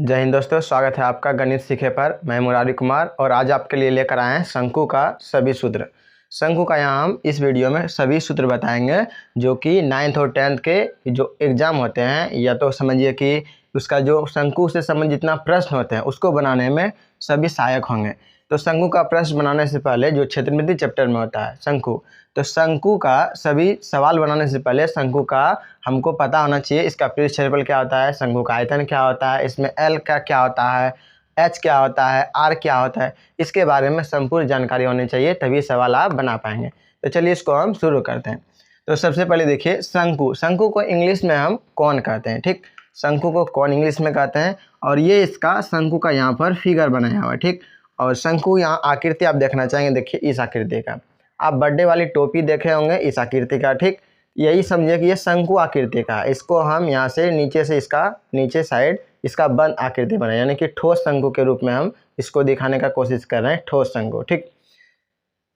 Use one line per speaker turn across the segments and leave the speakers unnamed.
जय हिंद दोस्तों, स्वागत है आपका गणित सीखे पर। मैं मुरारी कुमार और आज आपके लिए लेकर आए हैं शंकु का सभी सूत्र। शंकु का यहाँ हम इस वीडियो में सभी सूत्र बताएंगे जो कि 9th और 10th के जो एग्ज़ाम होते हैं, या तो समझिए कि उसका जो शंकु से संबंधित जितना प्रश्न होते हैं उसको बनाने में सभी सहायक होंगे। तो शंकु का प्रश्न बनाने से पहले जो क्षेत्रमिति चैप्टर में होता है शंकु, तो शंकु का सभी सवाल बनाने से पहले शंकु का हमको पता होना चाहिए इसका पृष्ठ क्षेत्रफल क्या होता है, शंकु का आयतन क्या होता है, इसमें एल का क्या होता है, एच क्या होता है, आर क्या होता है, इसके बारे में संपूर्ण जानकारी होनी चाहिए, तभी सवाल आप बना पाएंगे। तो चलिए इसको हम शुरू करते हैं। तो सबसे पहले देखिए शंकु, शंकु को इंग्लिश में हम कौन कहते हैं। ठीक, शंकु को कौन इंग्लिश में कहते हैं। और ये इसका शंकु का यहाँ पर फिगर बनाया हुआ है। ठीक, और शंकु यहाँ आकृति आप देखना चाहेंगे, देखिए इस आकृति का आप बर्थडे वाली टोपी देखे होंगे, इस आकृति का। ठीक, यही समझिए कि ये शंकु आकृति का, इसको हम यहाँ से नीचे से इसका नीचे साइड इसका बंद आकृति बनाए, यानी कि ठोस शंकु के रूप में हम इसको दिखाने का कोशिश कर रहे हैं, ठोस शंकु। ठीक,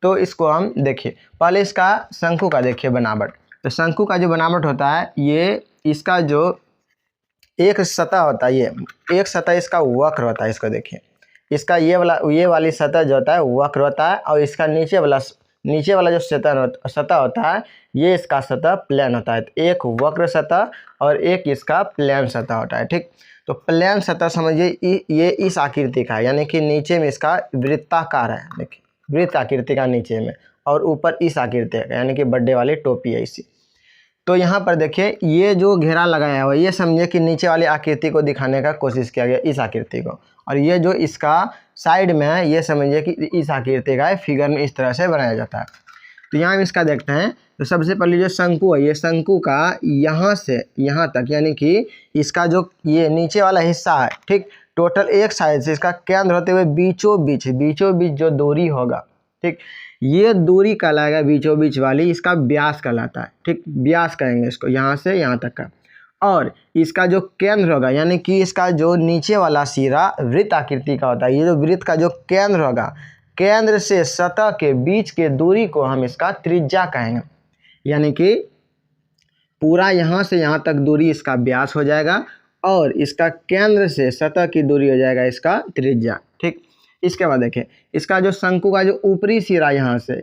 तो इसको हम देखिए पहले इसका शंकु का देखिए बनावट। तो शंकु का जो बनावट होता है, ये इसका जो एक सतह होता है, ये एक सतह इसका वक्र होता है। इसको देखिए, इसका ये वाली सतह जो होता है वक्र होता है, और इसका नीचे वाला जो सतह होता है, ये इसका सतह प्लेन होता है। तो एक वक्र सतह और एक इसका प्लेन सतह होता है। ठीक, तो प्लेन सतह समझिए ये इस आकृति का है, यानी कि नीचे में इसका वृत्ताकार है। देखिए वृत्त आकृति का नीचे में, और ऊपर इस आकृति का, यानी कि बर्थडे वाली टोपी है इसी। तो यहाँ पर देखिए ये जो घेरा लगाया हुआ है, ये समझिए कि नीचे वाली आकृति को दिखाने का कोशिश किया गया, इस आकृति को। और ये जो इसका साइड में है, ये समझिए कि इस आकृति का फिगर में इस तरह से बनाया जाता है। तो यहाँ हम इसका देखते हैं। तो सबसे पहले जो शंकु है, ये शंकु का यहाँ से यहाँ तक, यानी कि इसका जो ये नीचे वाला हिस्सा है, ठीक, टोटल एक साइड से इसका केंद्र होते हुए बीचों बीच जो दूरी होगा, ठीक, ये दूरी कहलाएगा बीचों बीच वाली, इसका व्यास कहलाता है। ठीक, व्यास कहेंगे इसको, यहाँ से यहाँ तक का। और इसका जो केंद्र होगा, यानी कि इसका जो नीचे वाला सिरा वृत्त आकृति का होता है, ये जो वृत्त का जो केंद्र होगा, केंद्र से सतह के बीच के दूरी को हम इसका त्रिज्या कहेंगे। यानी कि पूरा यहाँ से यहाँ तक दूरी इसका व्यास हो जाएगा, और इसका केंद्र से सतह की दूरी हो जाएगा इसका त्रिज्या। ठीक, इसके बाद देखिए इसका जो शंकु का जो ऊपरी सिरा, यहाँ से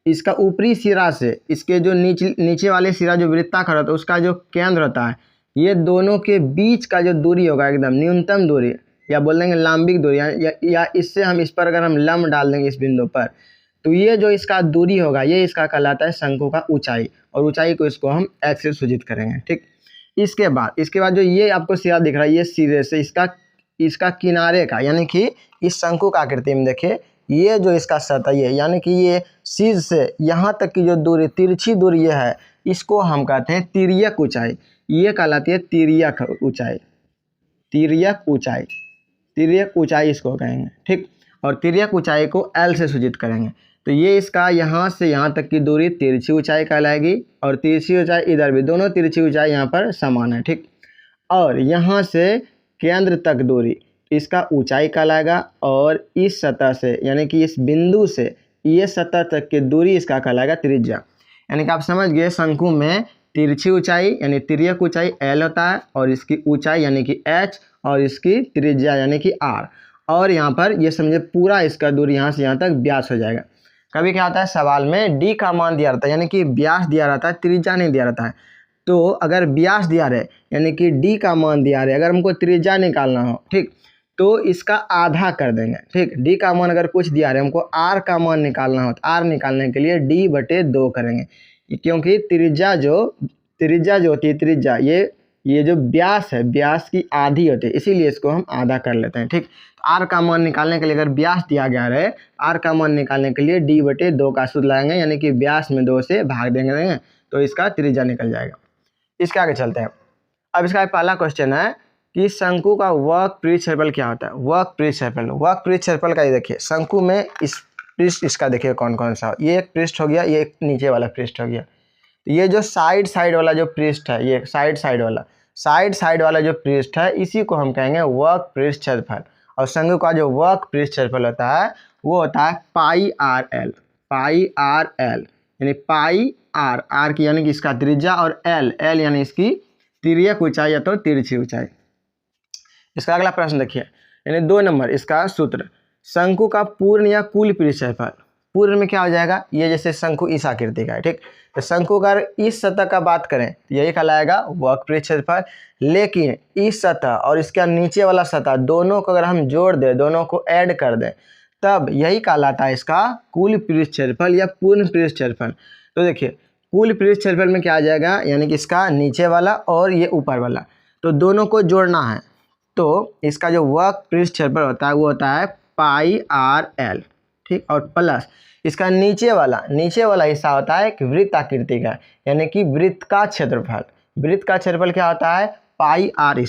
इसका ऊपरी सिरा से इसके जो नीचे वाले सिरा जो वृत्ताकार होता है, उसका जो केंद्र होता है, ये दोनों के बीच का जो दूरी होगा, एकदम न्यूनतम दूरी, या बोल देंगे लंबिक दूरी, या इससे हम इस पर अगर हम लंब डाल देंगे इस बिंदु पर, तो ये जो इसका दूरी होगा, ये इसका कहलाता है शंकु का ऊंचाई। और ऊंचाई को इसको हम h से सूचित करेंगे। ठीक, इसके बाद जो ये आपको सिरा दिख रहा है, ये सिरे से इसका किनारे का, यानी कि इस शंकु का आकृति में देखिए ये जो इसका सतह है, यानी कि ये शीर्ष से यहाँ तक की जो दूरी, तिरछी दूरी ये है, इसको हम कहते हैं तिर्यक ऊंचाई। ये कहलाती है तिर्यक ऊंचाई, तिर्यक ऊंचाई, तिर्यक ऊंचाई इसको कहेंगे। ठीक, और तिर्यक ऊंचाई को L से सूचित करेंगे। तो ये इसका यहाँ से यहाँ तक की दूरी तिरछी ऊंचाई कहलाएगी, और तिरछी ऊंचाई इधर भी, दोनों तिरछी ऊंचाई यहाँ पर समान है। ठीक, और यहाँ से केंद्र तक दूरी इसका ऊंचाई कहलाएगा, और इस सतह से, यानी कि इस बिंदु से ये सतह तक की दूरी इसका कहलाएगा त्रिज्या। यानी कि आप समझ गए शंकु में तिरछी ऊंचाई यानी तिर्यक ऊंचाई L होता है, और इसकी ऊंचाई यानी कि H, और इसकी त्रिज्या यानी कि R। और यहाँ पर ये समझे पूरा इसका दूरी यहाँ से यहाँ तक व्यास हो जाएगा। कभी क्या होता है सवाल में D का मान दिया रहता है, यानी कि व्यास दिया रहता है, त्रिज्या नहीं दिया रहता है। तो अगर व्यास दिया रहे, यानी कि D का मान दिया रहे, अगर हमको त्रिज्या निकालना हो, ठीक, तो इसका आधा कर देंगे। ठीक, D का मान अगर कुछ दिया रहे, हमको R का मान निकालना हो, तो R निकालने के लिए D/2 करेंगे, क्योंकि त्रिज्या जो होती है, त्रिज्या ये जो व्यास है, व्यास की आधी होती है, इसीलिए इसको हम आधा कर लेते हैं। ठीक, तो R का मान निकालने के लिए अगर व्यास दिया गया रहे, R का मान निकालने के लिए D/2 का सूत्र लगाएंगे, यानी कि व्यास में 2 से भाग देंगे, तो इसका त्रिज्या निकल जाएगा। इसके आगे चलते हैं। अब इसका पहला क्वेश्चन है कि शंकु का वक्र पृष्ठ क्षेत्रफल क्या होता है। वक्र पृष्ठ क्षेत्रफल का ये देखिए, शंकु में इस पृष्ठ इसका देखिए कौन कौन सा, ये एक पृष्ठ हो गया, ये एक नीचे वाला पृष्ठ हो गया। तो ये जो साइड वाला जो पृष्ठ है, ये साइड वाला जो पृष्ठ है, इसी को हम कहेंगे वक्र पृष्ठ क्षेत्रफल। और शंकु का जो वक्र पृष्ठ क्षेत्रफल होता है, वो होता है πRL, यानी πR की यानी कि इसका त्रिज्या, और L यानी इसकी तिर्यक ऊंचाई या तो तिरछी ऊंचाई। इसका अगला प्रश्न देखिए, यानी 2 नंबर इसका सूत्र, शंकु का पूर्ण या कुल पृष्ठ क्षेत्रफल। पूर्ण में क्या हो जाएगा, ये जैसे शंकु इस आकृति का है, ठीक। तो शंकु का इस सतह का बात करें तो यही कहलाएगा वक्र पृष्ठ क्षेत्रफल। लेकिन इस सतह और इसका नीचे वाला सतह दोनों को अगर हम जोड़ दें, दोनों को ऐड कर दें, तब यही कहलाता है इसका कुल पृष्ठ क्षेत्रफल या पूर्ण पृष्ठ क्षेत्रफल। तो देखिए कुल पृष्ठ क्षेत्रफल में क्या आ जाएगा, यानी कि इसका नीचे वाला और ये ऊपर वाला, तो दोनों को जोड़ना है। तो इसका जो वक्र पृष्ठ क्षेत्रफल होता है वो होता है पाई आर एल, ठीक। और प्लस इसका नीचे वाला हिस्सा होता है एक वृत्त आकृति का, यानी कि वृत्त का क्षेत्रफल। वृत्त का क्षेत्रफल क्या होता है, पाई आर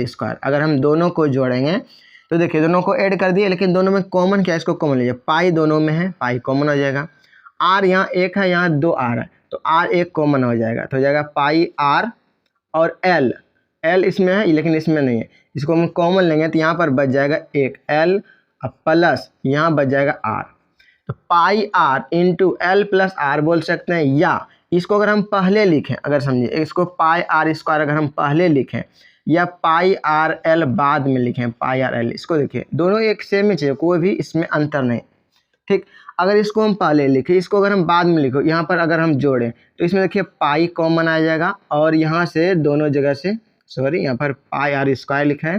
स्क्वायर। अगर हम दोनों को जोड़ेंगे तो देखिए दोनों को ऐड कर दिए, लेकिन दोनों में कॉमन क्या है, इसको कॉमन लीजिए, पाई दोनों में है, पाई कॉमन हो जाएगा। आर यहाँ एक है, यहाँ 2 आर है, तो आर एक कॉमन हो जाएगा, तो हो जाएगा पाई आर। और एल इसमें है लेकिन इसमें नहीं है, इसको हम कॉमन लेंगे तो यहाँ पर बच जाएगा एक एल प्लस यहाँ बच जाएगा आर। तो pi R into L plus R बोल सकते हैं, या इसको अगर हम पहले लिखें, अगर समझिए इसको पाई आर स्क्वायर अगर हम पहले लिखें या पाई आर एल बाद में लिखें, पाई आर एल, इसको देखिए दोनों एक सेम ही चाहिए, कोई भी इसमें अंतर नहीं, ठीक। अगर इसको हम पहले लिखें, इसको अगर हम बाद में लिखो, यहाँ पर अगर हम जोड़ें तो इसमें देखिए पाई कॉमन आ जाएगा, और यहाँ से दोनों जगह से यहाँ पर पाई आर स्क्वायर लिखा है,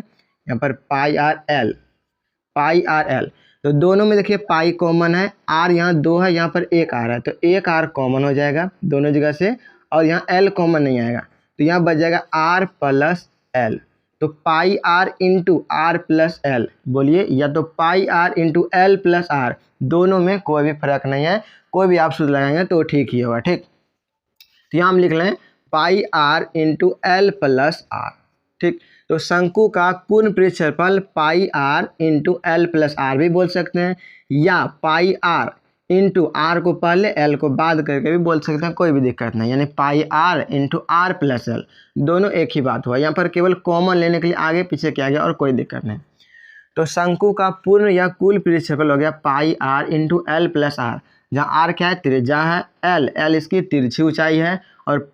यहाँ पर पाई आर एल, तो दोनों में देखिए पाई कॉमन है, आर यहाँ 2 है, यहाँ पर 1 आर है, तो 1 आर कॉमन हो जाएगा दोनों जगह से, और यहाँ एल कॉमन नहीं आएगा, तो यहाँ बच जाएगा आर प्लस एल। तो pi R into R plus L बोलिए, या तो pi R into L plus R, दोनों में कोई भी फर्क नहीं है, कोई भी आप सूत्र लगाएंगे तो ठीक ही होगा, ठीक। तो यहाँ हम लिख लें pi R into L plus R, ठीक। तो शंकु का पूर्ण पृष्ठ क्षेत्रफल pi R into L plus R भी बोल सकते हैं, या पाई आर इंटू आर को पहले एल को बाद करके भी बोल सकते हैं, कोई भी दिक्कत नहीं, यानी pi R into R plus L, दोनों एक ही बात हुआ। यहाँ पर केवल कॉमन लेने के लिए आगे पीछे किया गया और कोई दिक्कत नहीं। तो शंकु का पूर्ण या कुल पृष्ठ क्षेत्रफल हो गया pi R into L plus R, जहाँ आर क्या है, त्रिज्या है, एल इसकी तिरछी ऊंचाई है, और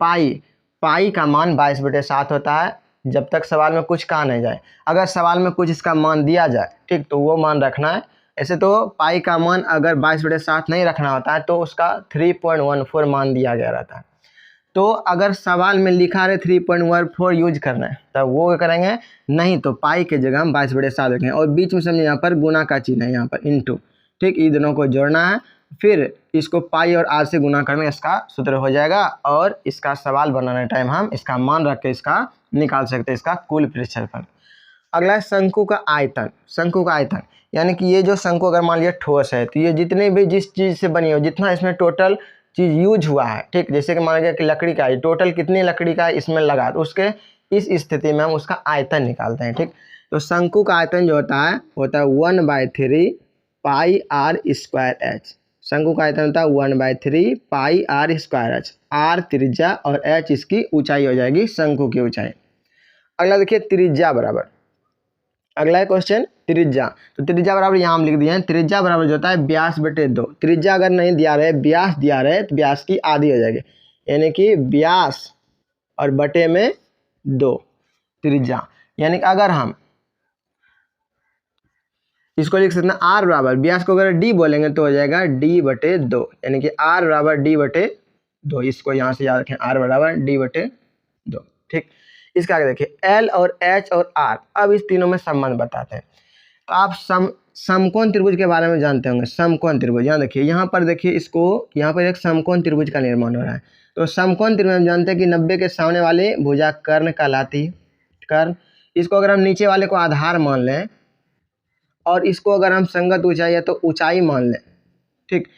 पाई का मान 22/7 होता है, जब तक सवाल में कुछ कहा नहीं जाए। अगर सवाल में कुछ इसका मान दिया जाए, ठीक, तो वो मान रखना है। ऐसे तो पाई का मान अगर 22/7 नहीं रखना होता है तो उसका 3.14 मान दिया गया रहता है। तो अगर सवाल में लिखा रहे 3.14 यूज करना है तब वो करेंगे, नहीं तो पाई के जगह हम 22/7 रखेंगे, और बीच में समझिए यहाँ पर गुना का चिन्ह है, यहाँ पर इंटू, ठीक। ये दोनों को जोड़ना है, फिर इसको पाई और आर से गुना करने इसका सूत्र हो जाएगा, और इसका सवाल बनाने टाइम हम इसका मान रख के इसका निकाल सकते हैं, इसका कुल पृष्ठ क्षेत्रफल। अगला है शंकु का आयतन, यानी कि ये जो शंकु अगर मान लिया ठोस है, तो ये जितने भी जिस चीज़ से बनी हो, जितना इसमें टोटल चीज़ यूज हुआ है, ठीक, जैसे कि मान लीजिए कि लकड़ी का है, टोटल कितनी लकड़ी का इसमें लगा, तो उसके इस स्थिति में हम उसका आयतन निकालते हैं, ठीक। तो शंकु का आयतन जो होता है 1/3 पाई आर स्क्वायर एच। शंकु का आयतन होता है 1/3 पाई आर स्क्वायर एच, आर त्रिज्या और एच इसकी ऊंचाई हो जाएगी, शंकु की ऊंचाई। अगला देखिए त्रिज्या बराबर, अगला है क्वेश्चन त्रिज्या, तो त्रिज्या बराबर यहाँ हम लिख दिए हैं, त्रिज्या बराबर जो होता है व्यास/2। त्रिज्या अगर नहीं दिया रहे, व्यास दिया रहे, तो व्यास की आधी हो जाएगी, यानी कि व्यास और बटे में 2 त्रिज्या, यानी कि अगर हम इसको लिख सकते हैं आर बराबर, व्यास को अगर डी बोलेंगे तो हो जाएगा d/2, यानी कि आर बराबर d/2, इसको यहाँ से याद रखें, आर बराबर d/2, ठीक। इसका आगे देखिए एल और एच और आर, अब इस तीनों में संबंध बताते हैं। तो आप समकोण त्रिभुज के बारे में जानते होंगे, समकोण त्रिभुज, यहाँ देखिए, यहाँ पर देखिए, इसको यहाँ पर एक समकोण त्रिभुज का निर्माण हो रहा है। तो समकोण त्रिभुज हम जानते हैं कि 90 के सामने वाले भुजा कर्ण कहलाती है, कर्ण। इसको अगर हम नीचे वाले को आधार मान लें और इसको अगर हम संगत ऊंचाई है तो ऊंचाई मान लें, ठीक।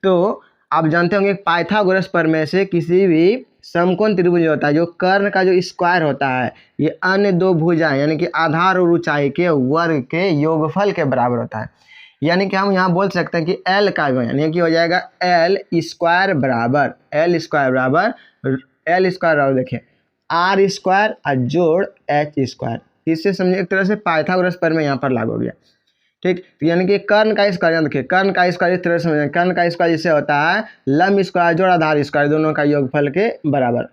तो आप जानते होंगे पाइथागोरस प्रमेय से किसी भी समकोण त्रिभुज होता है, जो कर्ण का जो स्क्वायर होता है, ये अन्य दो भुजाएं यानी कि आधार और ऊंचाई के वर्ग के योगफल के बराबर होता है। यानी कि हम यहाँ बोल सकते हैं कि एल का यानी कि हो जाएगा एल स्क्वायर बराबर देखिए आर स्क्वायर और जोड़ एच स्क्वायर। इससे समझिए एक तरह से पाइथागोरस प्रमेय यहाँ पर लागू हो गया, ठीक। तो यानी कि कर्ण का स्क्वायर, देखिए कर्ण का स्क्वायर इस तरह से समझें, कर्ण का स्क्वायर जिससे होता है लंब स्क्वायर जोड़ आधार स्क्वायर, दोनों का योगफल के बराबर।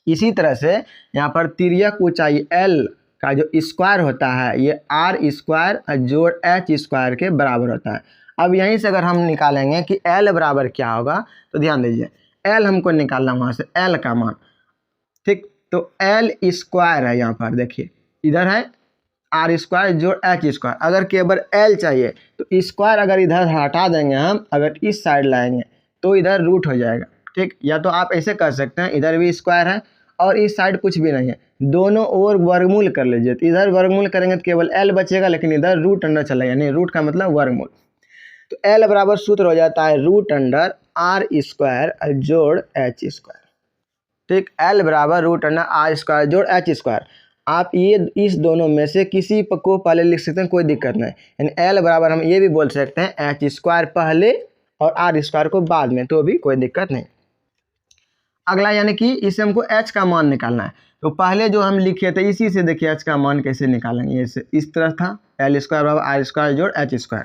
इसी तरह से यहाँ पर तिर्यक ऊंचाई एल का जो स्क्वायर होता है ये आर स्क्वायर जोड़ एच स्क्वायर के बराबर होता है। अब यहीं से अगर हम निकालेंगे कि एल बराबर क्या होगा, तो ध्यान दीजिए एल हमको निकालना वहाँ से एल का मान, ठीक। तो एल स्क्वायर है यहाँ पर, देखिए इधर है आर स्क्वायर जोड़ एच स्क्वायर। अगर केवल एल चाहिए तो स्क्वायर अगर इधर हटा देंगे हम, अगर इस साइड लाएंगे तो इधर रूट हो जाएगा, ठीक। या तो आप ऐसे कर सकते हैं, इधर भी स्क्वायर है और इस साइड कुछ भी नहीं है, दोनों ओर वर्गमूल कर लीजिए। तो इधर वर्गमूल करेंगे तो केवल एल बचेगा, लेकिन इधर रूट अंडर चलेगा, यानी रूट का मतलब वर्गमूल। तो एल बराबर सूत्र हो जाता है रूट अंडर आर स्क्वायर जोड़ एच स्क्वायर, ठीक। एल बराबर रूट अंडर आर स्क्वायर जोड़ एच स्क्वायर। आप ये इस दोनों में से किसी को पहले लिख सकते हैं, कोई दिक्कत नहीं। यानी एल बराबर हम ये भी बोल सकते हैं एच स्क्वायर पहले और आर स्क्वायर को बाद में, तो भी कोई दिक्कत नहीं। अगला यानी कि इसे हमको एच का मान निकालना है। तो पहले जो हम लिखे थे इसी से देखिए एच का मान कैसे निकालेंगे। इस तरह था एल स्क्वायर बराबर आर स्क्वायर जोड़ एच स्क्वायर।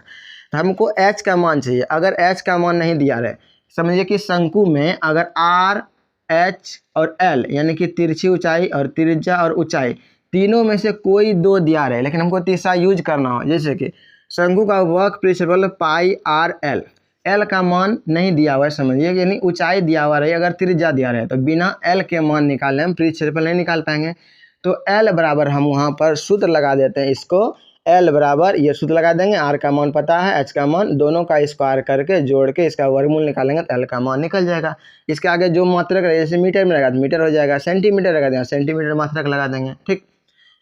तो हमको एच का मान चाहिए। अगर एच का मान नहीं दिया रहे, समझिए कि शंकु में अगर आर एच और एल यानी कि तिरछी ऊंचाई और त्रिज्या और ऊंचाई तीनों में से कोई दो दिया रहे, लेकिन हमको तीसरा यूज करना हो। जैसे कि शंकु का वक्र पृष्ठफल पाई आर एल, एल का मान नहीं दिया हुआ है समझिए, यानी ऊंचाई दिया हुआ रही, अगर त्रिज्या दिया रहे तो बिना एल के मान निकालने हम पृष्ठफल नहीं निकाल पाएंगे। तो एल बराबर हम वहाँ पर सूत्र लगा देते हैं, इसको एल बराबर ये सूत्र लगा देंगे, आर का मान पता है, एच का मान, दोनों का स्क्वायर करके जोड़ के इसका वर्गमूल निकालेंगे तो एल का मान निकल जाएगा। इसके आगे जो मात्रक रहे, जैसे मीटर में लगा तो मीटर हो जाएगा, सेंटीमीटर लगा देंगे सेंटीमीटर मात्रक लगा देंगे, ठीक।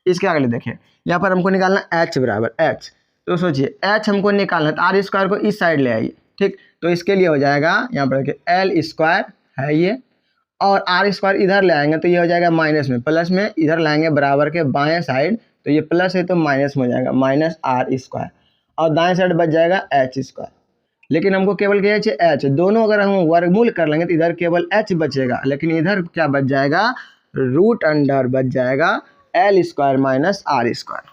इसके आगे देखिए यहाँ पर हमको निकालना एच बराबर एच। तो सोचिए एच हमको निकालना है तो आर स्क्वायर को इस साइड ले आइए, ठीक। तो इसके लिए हो जाएगा यहाँ पर देखिए एल स्क्वायर है ये, और आर स्क्वायर इधर ले आएंगे तो ये हो जाएगा माइनस में, प्लस में इधर लाएंगे बराबर के बाएं साइड, तो ये प्लस है तो माइनस में हो जाएगा माइनस आर स्क्वायर, और दाएं साइड बच जाएगा एच स्क्वायर। लेकिन हमको केवल क्या चाहिए एच, दोनों अगर हम वर्गमूल कर लेंगे तो इधर केवल एच बचेगा, लेकिन इधर क्या बच जाएगा रूट अंडर बच जाएगा L square minus R square,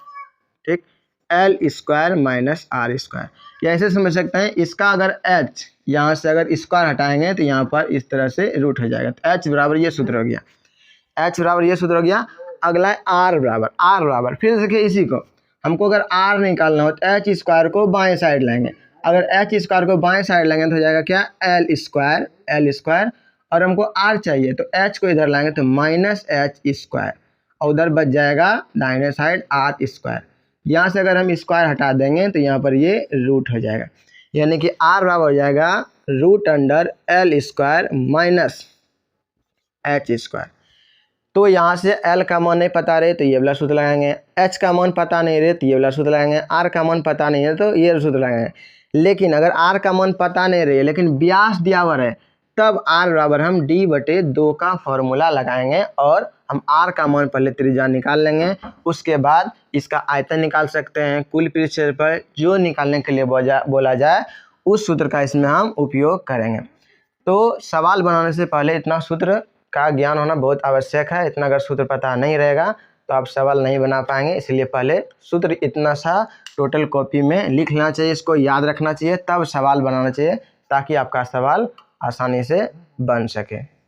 ठीक। L square minus R square, या ऐसे समझ सकते हैं इसका अगर एच यहाँ से अगर स्क्वायर हटाएंगे तो यहाँ पर इस तरह से रूट हो जाएगा। तो एच बराबर ये सूत्र हो गया, एच बराबर ये सूत्र हो गया। अगला है आर बराबर फिर देखिए इसी को हमको अगर आर निकालना हो तो एच स्क्वायर को बाएं साइड लेंगे, अगर एच स्क्वायर को बाएं साइड लेंगे तो हो जाएगा क्या एल स्क्वायर, और हमको आर चाहिए तो एच को इधर लाएंगे तो माइनस एच स्क्वायर, और उधर बच जाएगा दाहिने साइड आर स्क्वायर। यहाँ से अगर हम स्क्वायर हटा देंगे तो यहाँ पर ये रूट हो जाएगा, यानी कि आर बराबर हो जाएगा root under L square minus H square. तो यहाँ से एल का मान नहीं पता रहे तो ये वाला सूत्र लगाएंगे, एच का मान पता नहीं रहे तो ये वाला सूत्र लगाएंगे, आर का मान पता नहीं है तो ये सूत्र लगाएंगे। लेकिन अगर आर का मान पता नहीं रहे लेकिन व्यास दिया हुआ है, तब आर बराबर हम d/2 का फॉर्मूला लगाएंगे, और हम आर का मान पहले त्रिज्या निकाल लेंगे, उसके बाद इसका आयतन निकाल सकते हैं, कुल पृष्ठफल जो निकालने के लिए बोला जाए उस सूत्र का इसमें हम उपयोग करेंगे। तो सवाल बनाने से पहले इतना सूत्र का ज्ञान होना बहुत आवश्यक है। इतना अगर सूत्र पता नहीं रहेगा तो आप सवाल नहीं बना पाएंगे, इसलिए पहले सूत्र इतना सा टोटल कॉपी में लिख लेना चाहिए, इसको याद रखना चाहिए, तब सवाल बनाना चाहिए ताकि आपका सवाल आसानी से बन सके।